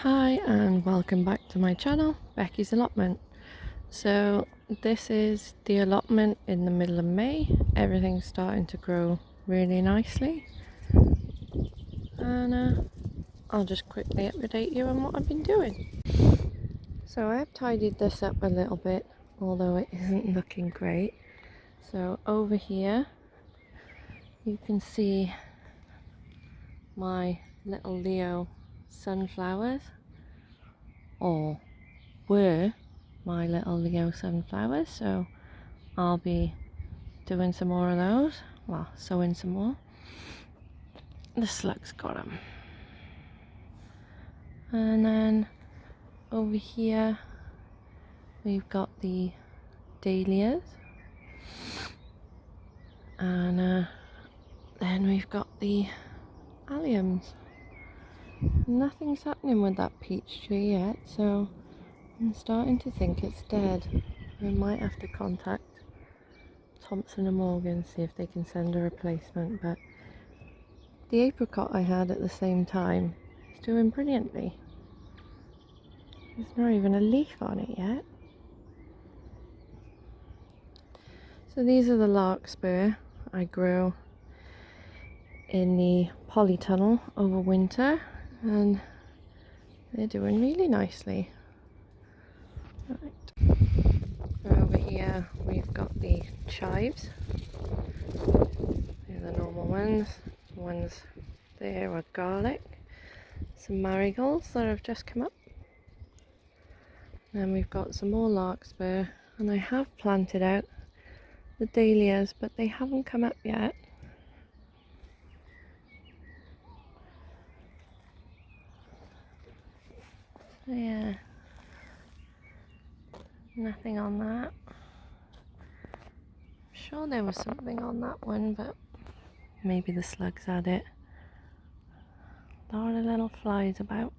Hi and welcome back to my channel, Becky's Allotment. So this is the allotment in the middle of May. Everything's starting to grow really nicely, and I'll just quickly update you on what I've been doing. So I have tidied this up a little bit, although it isn't looking great. So over here you can see my little Leo sunflowers, or were my little Leo sunflowers, so I'll be doing some more of those, well, sowing some more. The slugs got them. And then over here we've got the dahlias, and then we've got the alliums. Nothing's happening with that peach tree yet, so I'm starting to think it's dead. I might have to contact Thompson and Morgan, see if they can send a replacement, but the apricot I had at the same time is doing brilliantly. There's not even a leaf on it yet. So these are the larkspur I grew in the polytunnel over winter, and they're doing really nicely. Right. Over here we've got the chives. These are the normal ones. The ones there are garlic. Some marigolds that have just come up. Then we've got some more larkspur, and I have planted out the dahlias, but they haven't come up yet. So yeah, nothing on that. I'm sure there was something on that one, but maybe the slugs had it. There are the little flies about.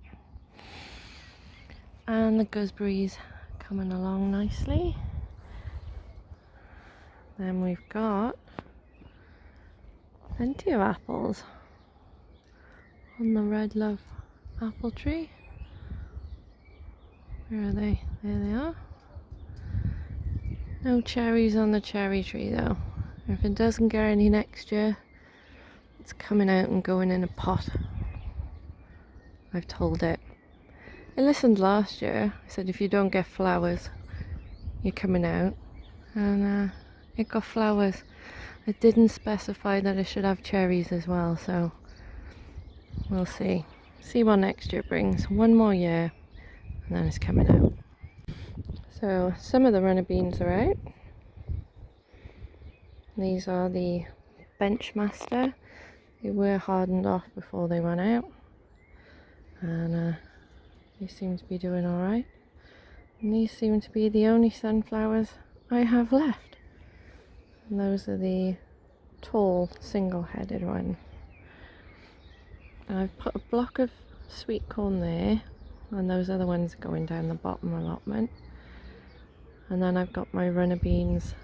And the gooseberries coming along nicely. Then we've got plenty of apples on the red love apple tree. Where are they? There they are. No cherries on the cherry tree though. If it doesn't get any next year, it's coming out and going in a pot. I've told it. I listened last year. I said if you don't get flowers, you're coming out. And it got flowers. I didn't specify that it should have cherries as well, so we'll see. See what next year brings. One more year and then it's coming out. So some of the runner beans are out. These are the Benchmaster. They were hardened off before they went out, and they seem to be doing alright. And these seem to be the only sunflowers I have left. And those are the tall single-headed ones. And I've put a block of sweet corn there, and those are the ones going down the bottom allotment. And then I've got my runner beans,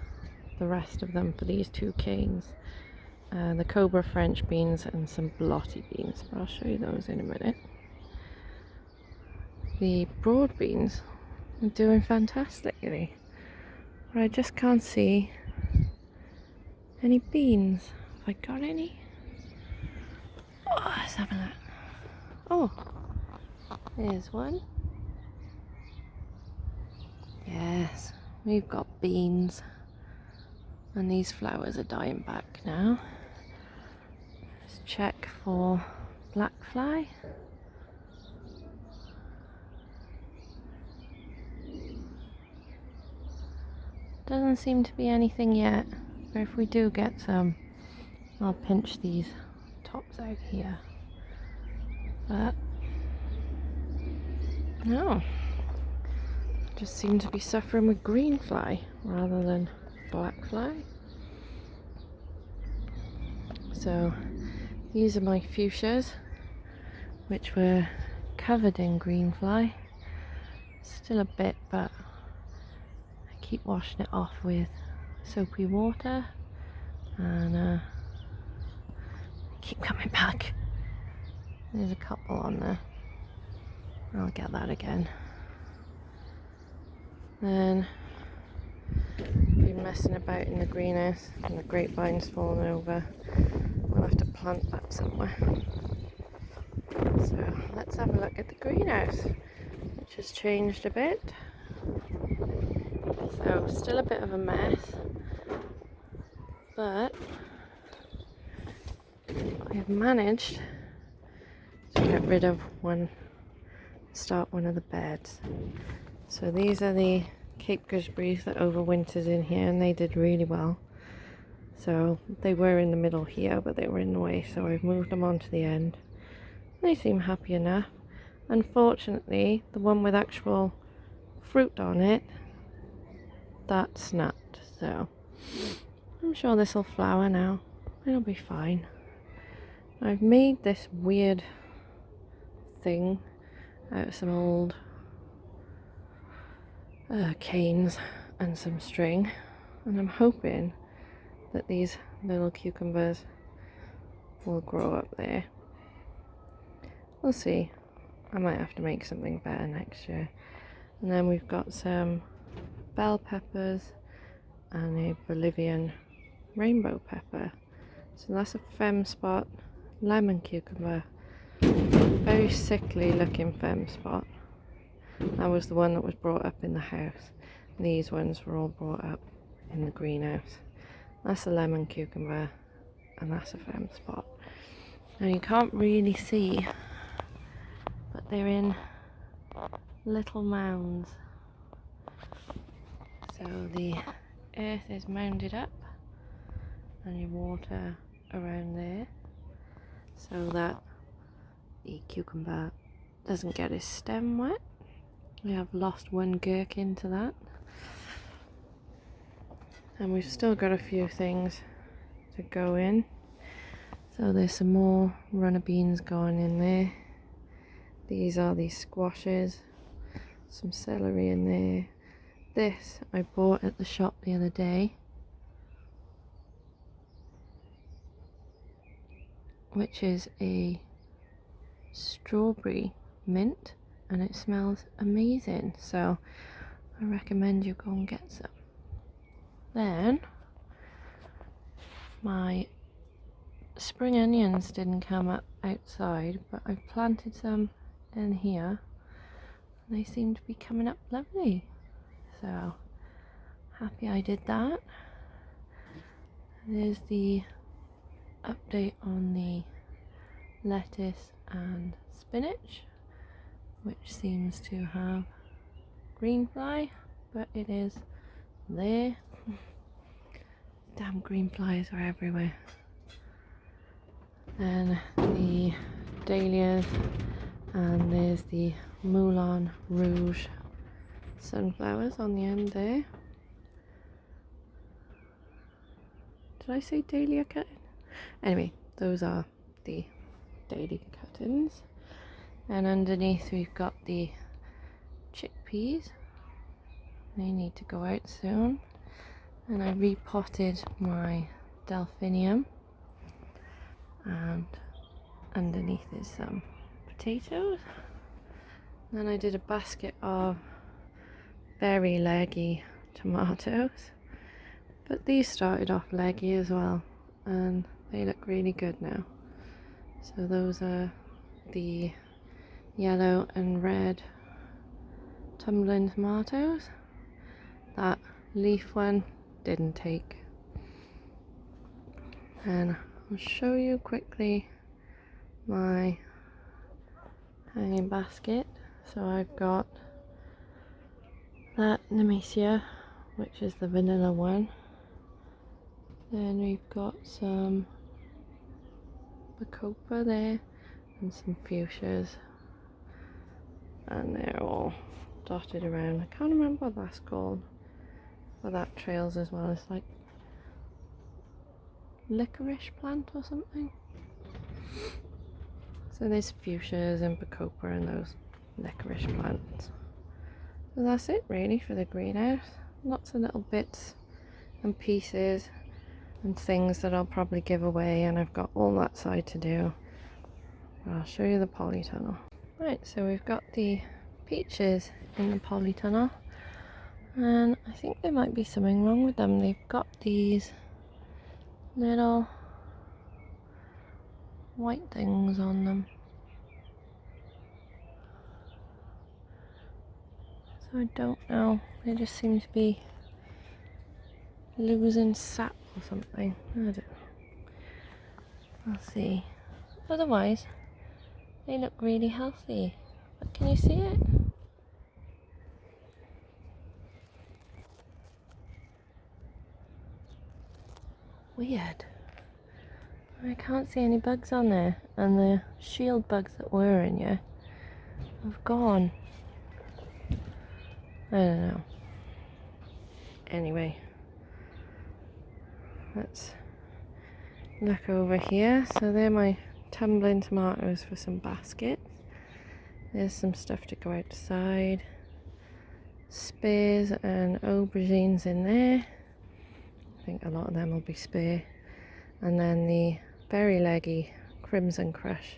the rest of them for these two canes. The Cobra French beans and some blotty beans, but I'll show you those in a minute. The broad beans are doing fantastically, but I just can't see any beans. Have I got any? Oh, let's have a look. Oh, there's one. Yes, we've got beans, and these flowers are dying back now. Let's check for black fly. Doesn't seem to be anything yet, but if we do get some, I'll pinch these tops out here. But no, just seem to be suffering with green fly rather than black fly. So these are my fuchsias, which were covered in green fly. Still a bit, but I keep washing it off with soapy water, and I keep coming back. There's a couple on there. I'll get that again. Then been messing about in the greenhouse and the grapevine's fallen over. We'll have to plant that somewhere. So let's have a look at the greenhouse, which has changed a bit. So still a bit of a mess, but I have managed to get rid of start one of the beds. So these are the Cape gooseberries that overwintered in here, and they did really well. So they were in the middle here, but they were in the way, so I've moved them onto the end. They seem happy enough. Unfortunately, the one with actual fruit on it, that snapped, so I'm sure this will flower now. It'll be fine. I've made this weird thing out of some old canes and some string, and I'm hoping that these little cucumbers will grow up there. We'll see. I might have to make something better next year. And then we've got some bell peppers and a Bolivian rainbow pepper. So that's a fem spot lemon cucumber. Very sickly looking fem spot. That was the one that was brought up in the house. These ones were all brought up in the greenhouse. That's a lemon cucumber and that's a fem spot. Now you can't really see, but they're in little mounds. So the earth is mounded up and you water around there so that the cucumber doesn't get his stem wet. We have lost one gherkin to that, and we've still got a few things to go in. So there's some more runner beans going in there. These are the squashes, some celery in there. This I bought at the shop the other day, which is a strawberry mint, and it smells amazing, so I recommend you go and get some. Then my spring onions didn't come up outside, but I've planted some in here and they seem to be coming up lovely, so happy I did that. There's the update on the lettuce and spinach, which seems to have green fly, but it is there. Damn green flies are everywhere. Then the dahlias, and there's the Moulin Rouge sunflowers on the end there. Did I say dahlia cutting? Anyway, those are the dahlia cuttings. And underneath we've got the chickpeas. They need to go out soon. And I repotted my delphinium, and underneath is some potatoes. Then I did a basket of very leggy tomatoes, but these started off leggy as well, and they look really good now. So those are the yellow and red tumbling tomatoes. That leaf one didn't take. And I'll show you quickly my hanging basket. So I've got that Nemesia, which is the vanilla one. Then we've got some bacopa there and some fuchsias, and they're all dotted around. I can't remember what that's called, but that trails as well. It's like licorice plant or something. So there's fuchsias and bacopa and those licorice plants. So that's it really for the greenhouse. Lots of little bits and pieces and things that I'll probably give away, and I've got all that side to do. But I'll show you the polytunnel. Right, so we've got the peaches in the polytunnel, and I think there might be something wrong with them. They've got these little white things on them. So I don't know, they just seem to be losing sap or something. I don't know. I'll see. Otherwise, they look really healthy. But can you see it? Weird. I can't see any bugs on there, and the shield bugs that were in here have gone. I don't know. Anyway, let's look over here. So they're my tumbling tomatoes for some baskets. There's some stuff to go outside. Spears and aubergines in there. I think a lot of them will be spear. And then the very leggy Crimson Crush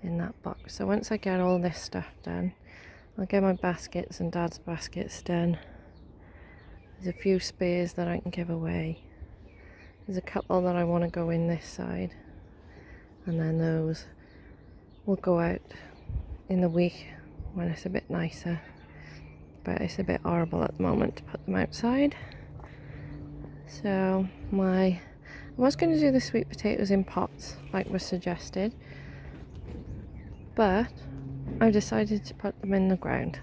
in that box. So once I get all this stuff done, I'll get my baskets and Dad's baskets done. There's a few spears that I can give away. There's a couple that I want to go in this side, and then those will go out in the week when it's a bit nicer, but it's a bit horrible at the moment to put them outside. So I was going to do the sweet potatoes in pots like was suggested, but I decided to put them in the ground.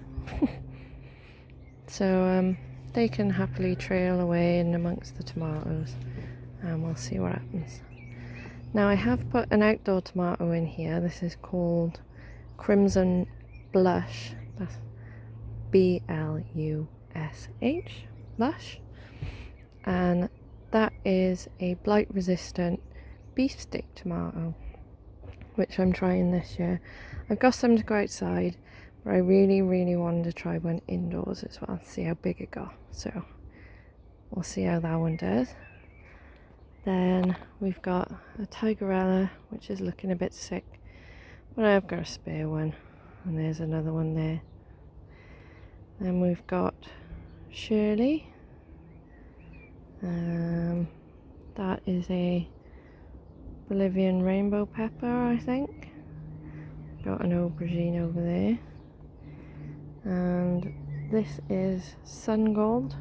So they can happily trail away in amongst the tomatoes, and we'll see what happens. Now I have put an outdoor tomato in here. This is called Crimson Blush. That's B-L-U-S-H, Blush. And that is a blight resistant beefsteak tomato, which I'm trying this year. I've got some to go outside, but I really wanted to try one indoors as well, see how big it got. So we'll see how that one does. Then we've got a Tigerella, which is looking a bit sick, but I've got a spare one, and there's another one there. Then we've got Shirley. That is a Bolivian rainbow pepper, I think. Got an aubergine over there. And this is Sun Gold.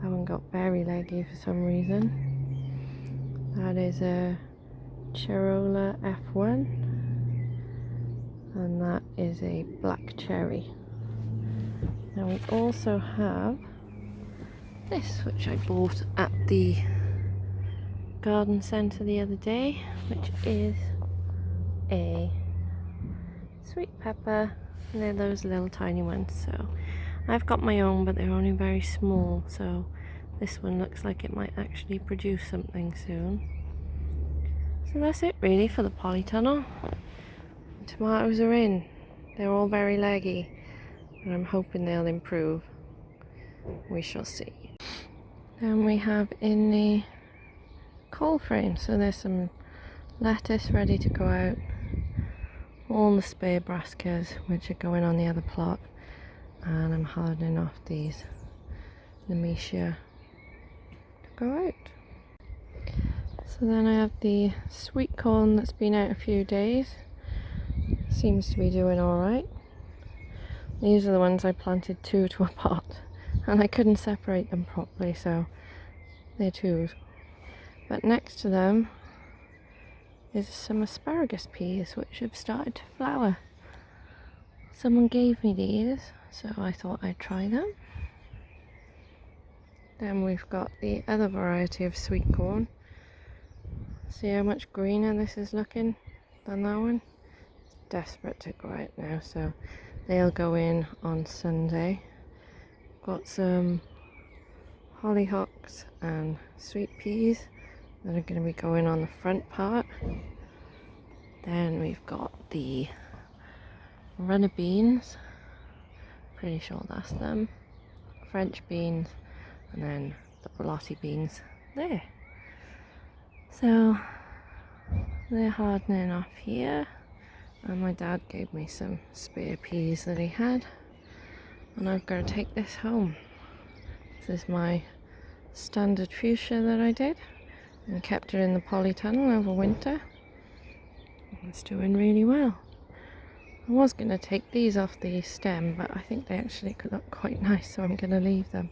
That one got very leggy for some reason. That is a Cherola F1. And that is a black cherry. Now we also have this, which I bought at the garden centre the other day, which is a sweet pepper, and they're those little tiny ones. So I've got my own, but they're only very small, so this one looks like it might actually produce something soon. So that's it really for the polytunnel. The tomatoes are in. They're all very leggy, and I'm hoping they'll improve. We shall see. Then we have in the coal frame, so there's some lettuce ready to go out, all the spare brassicas which are going on the other plot, and I'm hardening off these Nemesia to go out. So then I have the sweet corn that's been out a few days, seems to be doing alright. These are the ones I planted two to a pot, and I couldn't separate them properly, so they're twos. But next to them is some asparagus peas which have started to flower. Someone gave me these, so I thought I'd try them. Then we've got the other variety of sweet corn. See how much greener this is looking than that one? It's desperate to go out now, so they'll go in on Sunday. Got some hollyhocks and sweet peas that are going to be going on the front part. Then we've got the runner beans, pretty sure that's them, French beans, and then the blotty beans there. So they're hardening off here, And my dad gave me some spare peas that he had, and I've got to take this home. This is my standard fuchsia that I did and kept it in the polytunnel over winter. It's doing really well. I was going to take these off the stem, but I think they actually could look quite nice, so I'm going to leave them.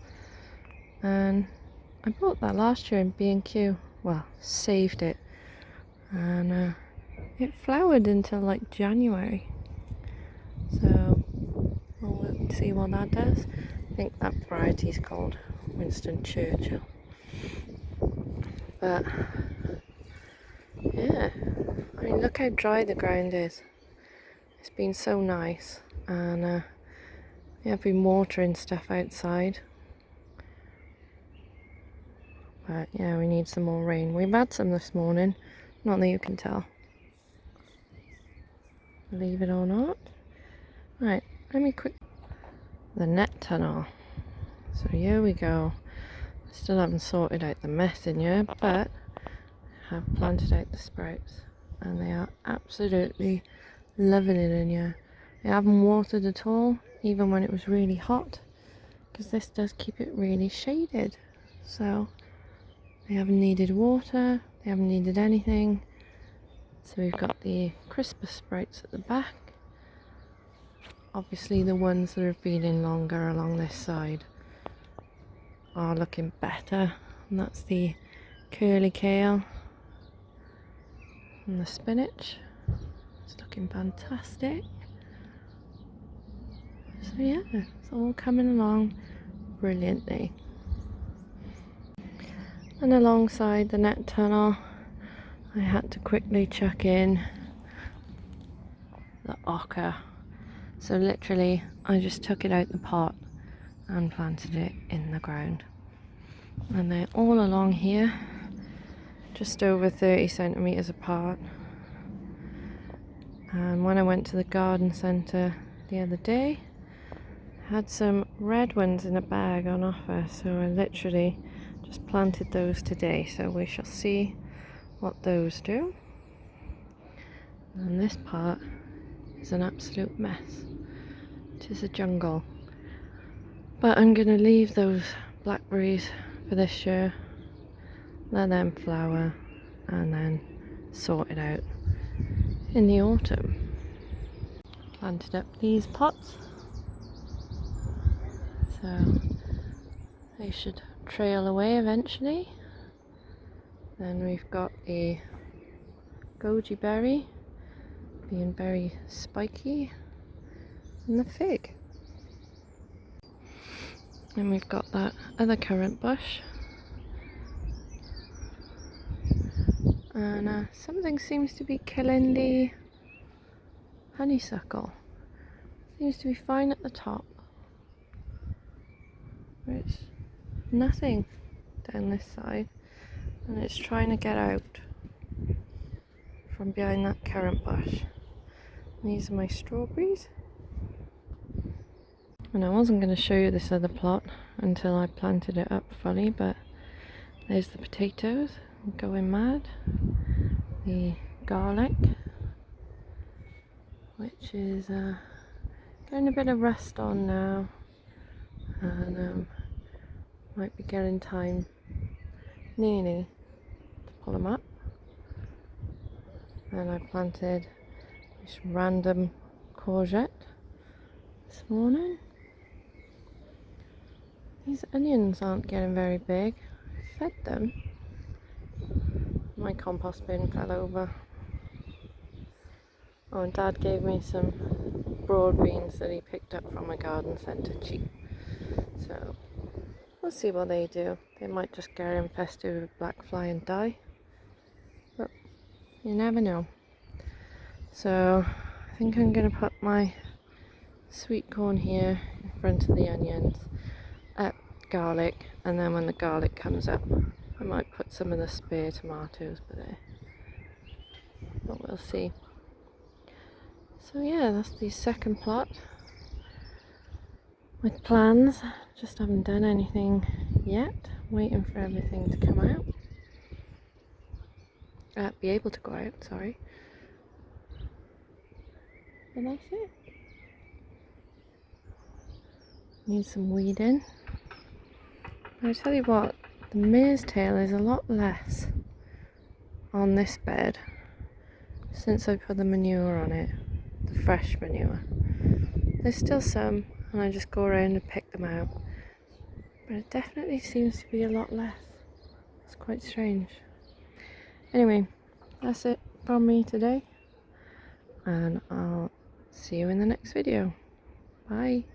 And I bought that last year in B&Q, well, saved it, and it flowered until like January, so we'll see what that does. I think that variety is called Winston Churchill. But yeah, I mean, look how dry the ground is. It's been so nice, and I've been watering stuff outside. But yeah, we need some more rain. We've had some this morning, not that you can tell. Believe it or not. Right, let me quick. The net tunnel. So here we go. Still haven't sorted out the mess in here, but I have planted out the sprouts, and they are absolutely loving it in here. I haven't watered at all, even when it was really hot, because this does keep it really shaded. So they haven't needed water, they haven't needed anything. So we've got the Christmas sprouts at the back. Obviously the ones that have been in longer along this side are looking better, and that's the curly kale and the spinach. It's looking fantastic. So yeah, it's all coming along brilliantly. And alongside the net tunnel, I had to quickly chuck in the ochre. So literally, I just took it out the pot and planted it in the ground. And they're all along here, just over 30 centimetres apart. And when I went to the garden centre the other day, I had some red ones in a bag on offer, so I literally just planted those today, so we shall see what those do. And this part is an absolute mess. It is a jungle. But I'm going to leave those blackberries for this year, let them flower, and then sort it out in the autumn. Planted up these pots, so they should trail away eventually. Then we've got a goji berry being very spiky, and the fig. And we've got that other currant bush, and something seems to be killing the honeysuckle. Seems to be fine at the top. There's nothing down this side, and it's trying to get out from behind that currant bush. And these are my strawberries. And I wasn't going to show you this other plot until I planted it up fully, but there's the potatoes going mad, the garlic, which is getting a bit of rust on now, and might be getting time nearly to pull them up. And I planted this random courgette this morning. These onions aren't getting very big. I fed them. My compost bin fell over. Oh, and Dad gave me some broad beans that he picked up from a garden centre cheap. So we'll see what they do. They might just get infested with black fly and die. But you never know. So I think I'm going to put my sweet corn here in front of the onions. Garlic, and then when the garlic comes up I might put some of the spare tomatoes there, but we'll see. So yeah, that's the second plot with plans. Just haven't done anything yet, waiting for everything to come out, be able to go out, sorry. But that's it. Need some weeding. But I tell you what, the mare's tail is a lot less on this bed since I put the manure on it, the fresh manure. There's still some, and I just go around and pick them out. But it definitely seems to be a lot less. It's quite strange. Anyway, that's it from me today. And I'll see you in the next video. Bye.